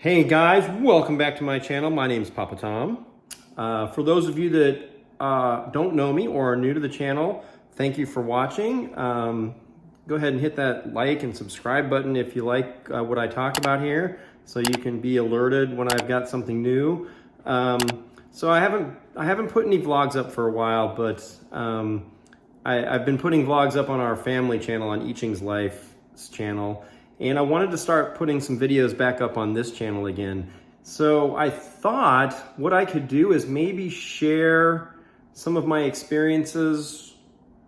Hey guys, welcome back to my channel. My name's Papa Tom. For those of you that don't know me or are new to the channel, thank you for watching. Go ahead and hit that like and subscribe button if you like what I talk about here, so you can be alerted when I've got something new. So I haven't put any vlogs up for a while, but I've been putting vlogs up on our family channel, on Iching's Life's channel. And I wanted to start putting some videos back up on this channel again. So I thought what I could do is maybe share some of my experiences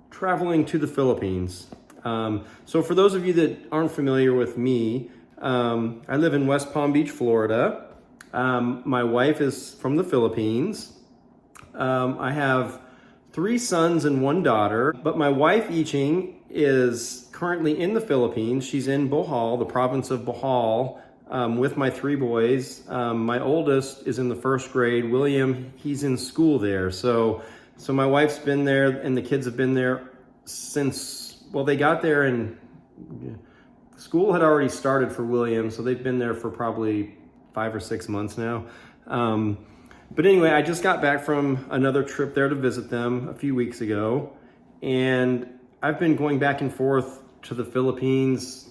traveling to the Philippines. So for those of you that aren't familiar with me, I live in West Palm Beach, Florida. My wife is from the Philippines. I have 3 sons and 1 daughter, but my wife Iching is currently in the Philippines. She's in Bohol, the province of Bohol, with my 3 boys. My oldest is in the 1st grade. William, he's in school there. So my wife's been there and the kids have been there since, well, they got there and school had already started for William. So they've been there for probably 5 or 6 months now. But anyway, I just got back from another trip there to visit them a few weeks ago. And I've been going back and forth to the Philippines.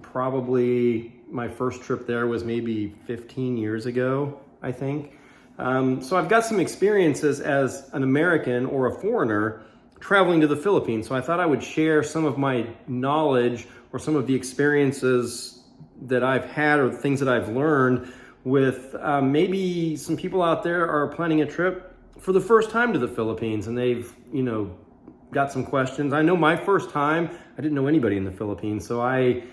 Probably my first trip there was maybe 15 years ago, I think. So I've got some experiences as an American or a foreigner traveling to the Philippines. So I thought I would share some of my knowledge or some of the experiences that I've had or things that I've learned with maybe some people out there are planning a trip for the first time to the Philippines, and they've, got some questions. I know my first time, I didn't know anybody in the Philippines, so I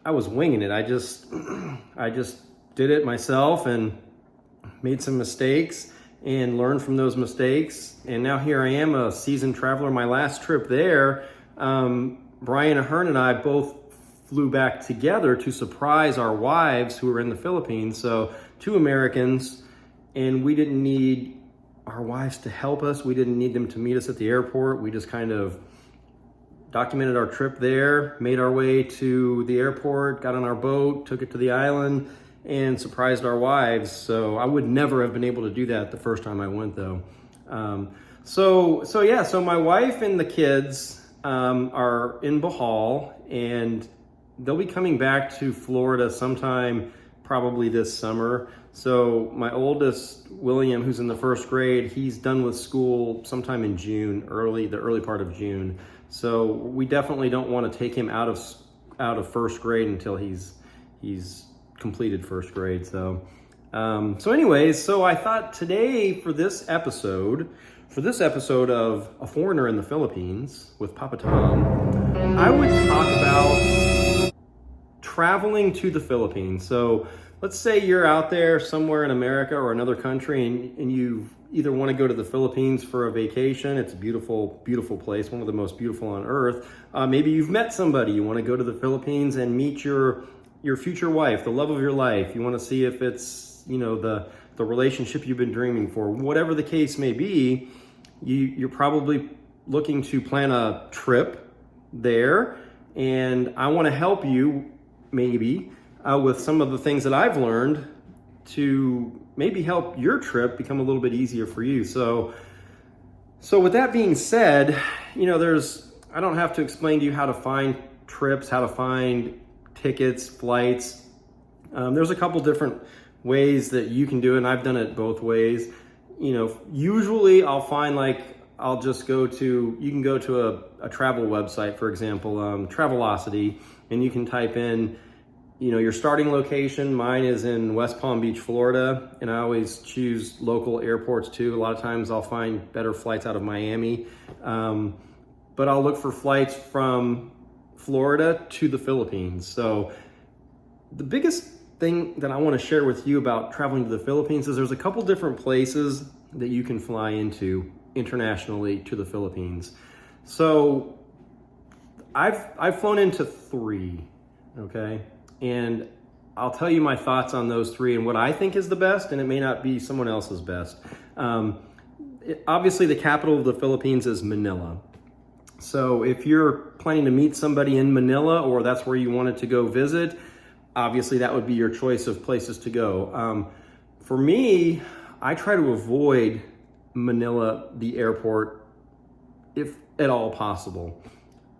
was winging it. I just did it myself and made some mistakes and learned from those mistakes. And now here I am, a seasoned traveler. My last trip there, Brian Ahern and I both flew back together to surprise our wives who were in the Philippines. So 2 Americans, and we didn't need our wives to help us. We didn't need them to meet us at the airport. We just kind of documented our trip there, made our way to the airport, got on our boat, took it to the island, and surprised our wives. So I would never have been able to do that the first time I went, though. So my wife and the kids are in Bohol, and they'll be coming back to Florida sometime probably this summer. So my oldest, William, who's in the 1st grade, he's done with school sometime in June, the early part of June. So we definitely don't want to take him out of 1st grade until he's completed 1st grade. So so I thought today for this episode of A Foreigner in the Philippines with Papa Tom, I would talk about traveling to the Philippines. So let's say you're out there somewhere in America or another country, and you either want to go to the Philippines for a vacation. It's a beautiful, beautiful place, one of the most beautiful on earth. Maybe you've met somebody. You want to go to the Philippines and meet your future wife, the love of your life. You want to see if it's, the relationship you've been dreaming for. Whatever the case may be, you're probably looking to plan a trip there, and I want to help you maybe with some of the things that I've learned to maybe help your trip become a little bit easier for you. So with that being said, I don't have to explain to you how to find trips, how to find tickets, flights. There's a couple different ways that you can do it, and I've done it both ways. Usually I'll find you can go to a travel website, for example, Travelocity, and you can type in, your starting location. Mine is in West Palm Beach, Florida, and I always choose local airports too. A lot of times I'll find better flights out of Miami, but I'll look for flights from Florida to the Philippines. So the biggest thing that I want to share with you about traveling to the Philippines is there's a couple different places that you can fly into internationally to the Philippines. So I've flown into 3, okay? And I'll tell you my thoughts on those 3 and what I think is the best, and it may not be someone else's best. Obviously, the capital of the Philippines is Manila. So if you're planning to meet somebody in Manila, or that's where you wanted to go visit, obviously that would be your choice of places to go. For me, I try to avoid Manila, the airport, if at all possible,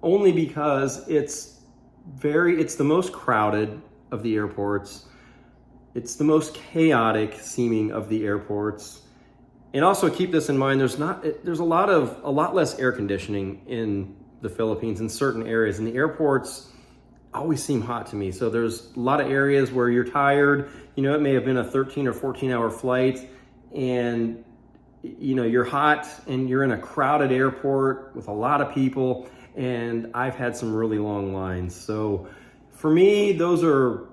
only because it's the most crowded of the airports. It's the most chaotic seeming of the airports. And also keep this in mind, there's a lot less air conditioning in the Philippines in certain areas, and the airports always seem hot to me. So there's a lot of areas where you're tired, it may have been a 13 or 14-hour flight, and you're hot and you're in a crowded airport with a lot of people, and I've had some really long lines. So for me, those are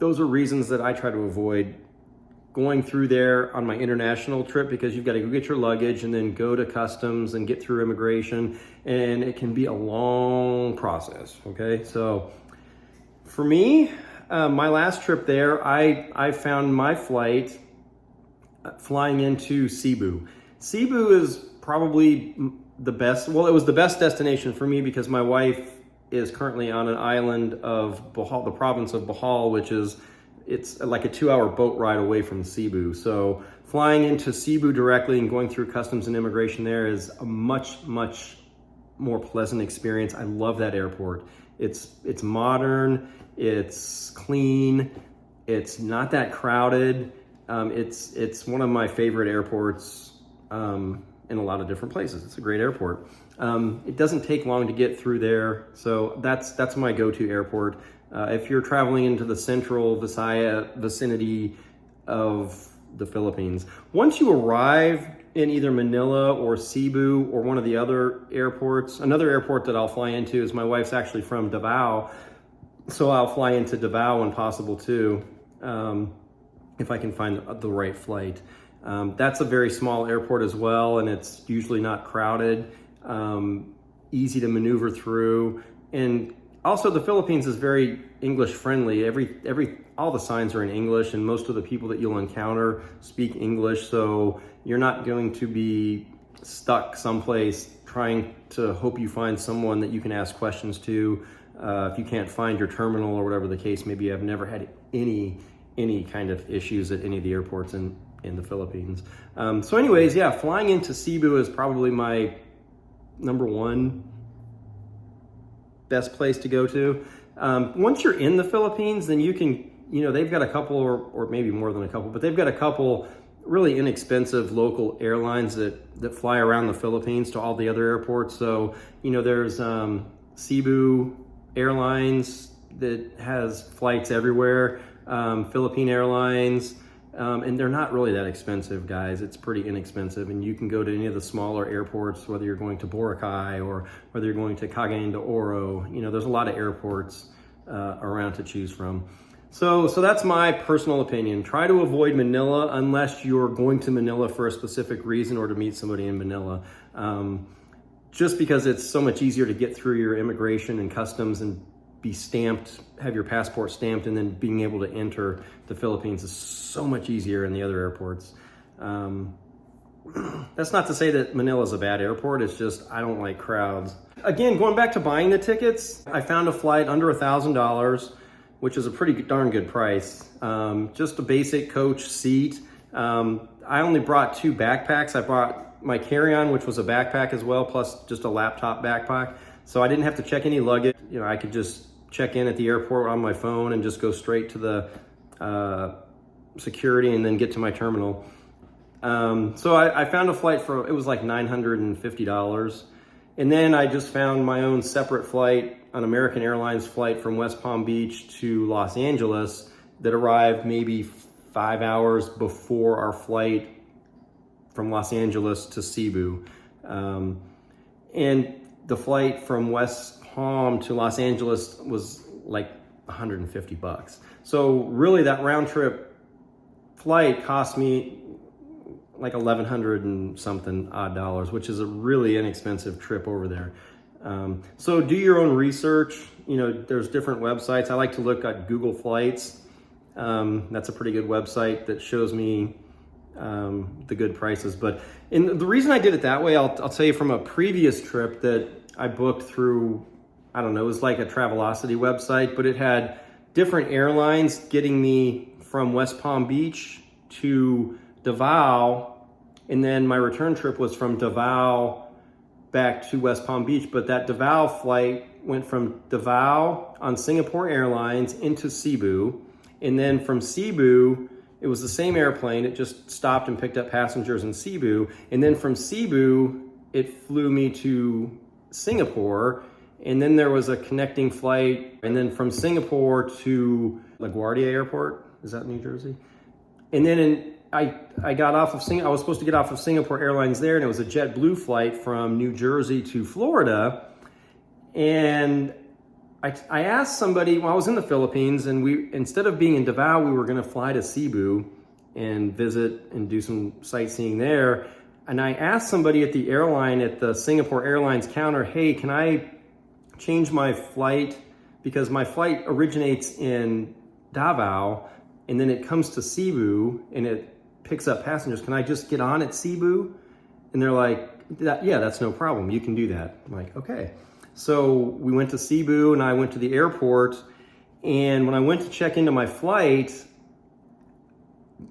reasons that I try to avoid going through there on my international trip, because you've got to go get your luggage and then go to customs and get through immigration, and it can be a long process. Okay, so for me, my last trip there, I found my flight flying into Cebu. Cebu is probably the best. Well, it was the best destination for me because my wife is currently on an island of Bohol, the province of Bohol, it's like a 2-hour boat ride away from Cebu. So flying into Cebu directly and going through customs and immigration there is a much, much more pleasant experience. I love that airport. It's modern, it's clean, it's not that crowded. It's one of my favorite airports in a lot of different places. It's a great airport. It doesn't take long to get through there, so that's my go-to airport. If you're traveling into the central Visaya vicinity of the Philippines. Once you arrive in either Manila or Cebu or one of the other airports, another airport that I'll fly into is, my wife's actually from Davao, so I'll fly into Davao when possible too, if I can find the right flight. That's a very small airport as well, and it's usually not crowded, easy to maneuver through. And also the Philippines is very English friendly. All the signs are in English, and most of the people that you'll encounter speak English, so you're not going to be stuck someplace trying to hope you find someone that you can ask questions to. If you can't find your terminal or whatever the case may be, I've never had any kind of issues at any of the airports in the Philippines. So anyways, yeah, flying into Cebu is probably my number one best place to go to. Once you're in the Philippines, then you can, they've got a couple, or maybe more than a couple, but they've got a couple really inexpensive local airlines that fly around the Philippines to all the other airports. So, there's Cebu Airlines that has flights everywhere, Philippine Airlines, and they're not really that expensive, guys. It's pretty inexpensive, and you can go to any of the smaller airports, whether you're going to Boracay or whether you're going to Cagayan de Oro. There's a lot of airports around to choose from. So that's my personal opinion. Try to avoid Manila unless you're going to Manila for a specific reason or to meet somebody in Manila. Just because it's so much easier to get through your immigration and customs and be stamped, have your passport stamped, and then being able to enter the Philippines is so much easier in the other airports. That's not to say that Manila is a bad airport, it's just I don't like crowds. Again, going back to buying the tickets, I found a flight under $1,000, which is a pretty darn good price. Just a basic coach seat. I only brought 2 backpacks. I brought my carry-on, which was a backpack as well, plus just a laptop backpack. So I didn't have to check any luggage. I could just check in at the airport on my phone and just go straight to the security and then get to my terminal. So I found a flight it was like $950. And then I just found my own separate flight, an American Airlines flight from West Palm Beach to Los Angeles that arrived maybe 5 hours before our flight from Los Angeles to Cebu. And the flight from West Palm to Los Angeles was like $150. So really that round trip flight cost me like $1,100 and something odd dollars, which is a really inexpensive trip over there. So do your own research. There's different websites. I like to look at Google Flights. That's a pretty good website that shows me the good prices. But the reason I did it that way, I'll tell you from a previous trip that I booked through, I don't know, it was like a Travelocity website, but it had different airlines getting me from West Palm Beach to Davao, and then my return trip was from Davao back to West Palm Beach. But that Davao flight went from Davao on Singapore Airlines into Cebu, and then from Cebu, it was the same airplane. It just stopped and picked up passengers in Cebu, and then from Cebu, it flew me to Singapore, and then there was a connecting flight, and then from Singapore to LaGuardia Airport. Is that New Jersey? And then I got off of I was supposed to get off of Singapore Airlines there, and it was a JetBlue flight from New Jersey to Florida. And I asked somebody, well, I was in the Philippines, and instead of being in Davao, we were going to fly to Cebu and visit and do some sightseeing there. And I asked somebody at the airline, at the Singapore Airlines counter, hey, can I change my flight? Because my flight originates in Davao, and then it comes to Cebu, and it picks up passengers. Can I just get on at Cebu? And they're like, yeah, that's no problem. You can do that. I'm like, okay. So we went to Cebu, and I went to the airport, and when I went to check into my flight,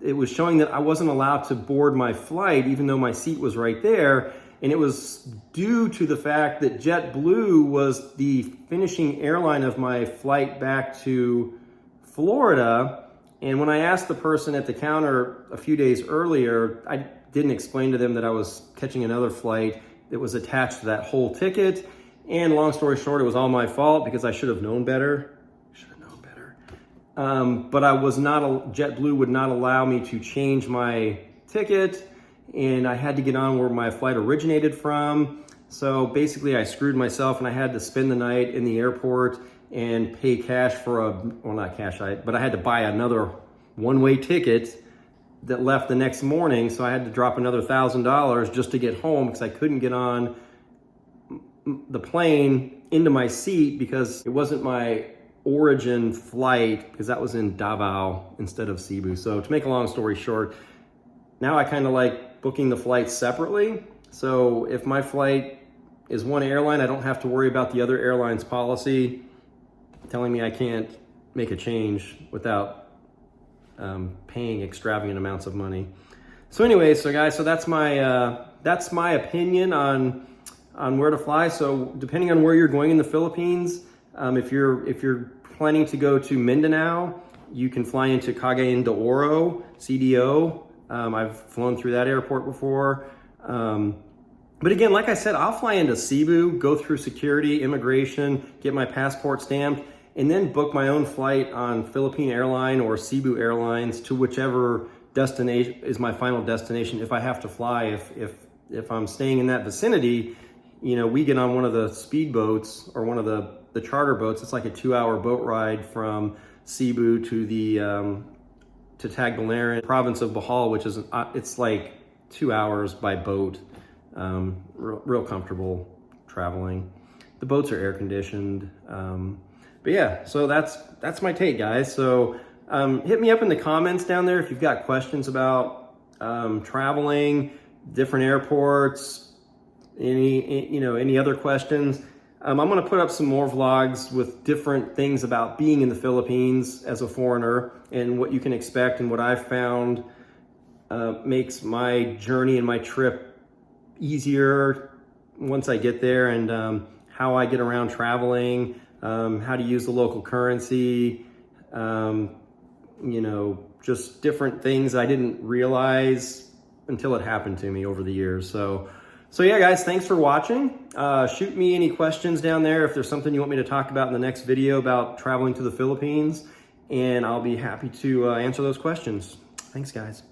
it was showing that I wasn't allowed to board my flight, even though my seat was right there. And it was due to the fact that JetBlue was the finishing airline of my flight back to Florida. And when I asked the person at the counter a few days earlier, I didn't explain to them that I was catching another flight that was attached to that whole ticket. And long story short, it was all my fault because I should have known better. But I was not, JetBlue would not allow me to change my ticket, and I had to get on where my flight originated from. So basically I screwed myself, and I had to spend the night in the airport and pay cash for well, not cash, but I had to buy another one-way ticket that left the next morning. So I had to drop another $1,000 just to get home because I couldn't get on the plane into my seat because it wasn't my origin flight, because that was in Davao instead of Cebu. So to make a long story short, now I kind of like booking the flights separately. So if my flight is one airline, I don't have to worry about the other airline's policy telling me I can't make a change without paying extravagant amounts of money. So anyway, so guys, so that's my opinion on where to fly. So depending on where you're going in the Philippines, if you're planning to go to Mindanao, you can fly into Cagayan de Oro, CDO. I've flown through that airport before. But again, like I said, I'll fly into Cebu, go through security, immigration, get my passport stamped, and then book my own flight on Philippine Airline or Cebu Airlines to whichever destination is my final destination if I have to fly. If I'm staying in that vicinity, you know, we get on one of the speedboats or one of the charter boats. It's like a 2-hour boat ride from Cebu to to Tagbilaran, province of Bohol, which is it's like 2 hours by boat. Real comfortable traveling. The boats are air conditioned. But yeah, so that's my take, guys. So hit me up in the comments down there if you've got questions about traveling, different airports, any other questions. I'm going to put up some more vlogs with different things about being in the Philippines as a foreigner and what you can expect and what I've found makes my journey and my trip easier once I get there, and how I get around traveling, how to use the local currency, just different things I didn't realize until it happened to me over the years. So yeah, guys, thanks for watching. Shoot me any questions down there if there's something you want me to talk about in the next video about traveling to the Philippines, and I'll be happy to answer those questions. Thanks, guys.